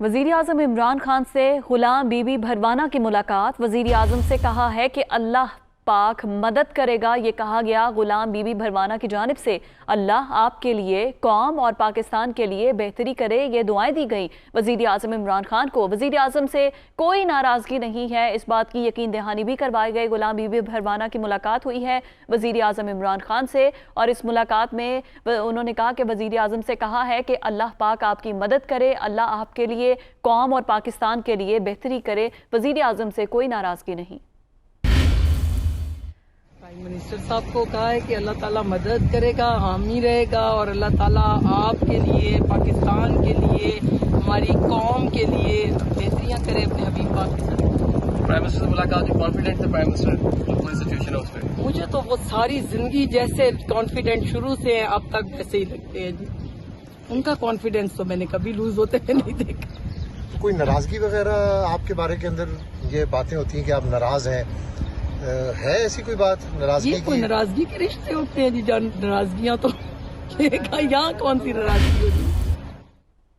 वज़ीर-ए-आज़म इमरान खान से गुलाम बीबी भरवाना की मुलाकात। वज़ीर-ए-आज़म से कहा है कि अल्लाह पाक मदद करेगा। ये कहा गया गुलाम बीबी भरवाना की जानिब से। अल्लाह आपके लिए, कौम और पाकिस्तान के लिए बेहतरी करे, ये दुआएं दी गई वज़ीर-ए-आज़म इमरान खान को। वज़ीर-ए-आज़म से कोई नाराज़गी नहीं है, इस बात की यकीन दहानी भी करवाई गई। गुलाम बीबी भरवाना की मुलाकात हुई है वज़ीर-ए-आज़म इमरान खान से, और इस मुलाकात में उन्होंने कहा कि वज़ीर-ए-आज़म से कहा है कि अल्लाह पाक आपकी मदद करे, अल्लाह आपके लिए, कौम और पाकिस्तान के लिए बेहतरी करे। वज़ीर-ए-आज़म से कोई नाराज़गी नहीं। प्राइम मिनिस्टर साहब को कहा है कि अल्लाह ताला मदद करेगा, हामी रहेगा, और अल्लाह ताला आपके लिए, पाकिस्तान के लिए, हमारी कौम के लिए बेहतरियां करे अपने हबीब पाक के साथ। प्राइम मिनिस्टर से मुलाकात हुई, कॉन्फिडेंट है प्राइम मिनिस्टर जो पूरी सिचुएशन है उसमें? मुझे तो वो सारी जिंदगी जैसे कॉन्फिडेंट शुरू से है अब तक वैसे ही लगते हैं जी। उनका कॉन्फिडेंस तो मैंने कभी लूज होते हुए नहीं देखा। कोई नाराजगी वगैरह आपके बारे के अंदर ये बातें होती हैं कि आप नाराज हैं, है ऐसी कोई बात नाराजगी ये कोई नाराजगी के रिश्ते होते हैं जी? नाराजगियां तो यहाँ कौन सी नाराजगी होती है?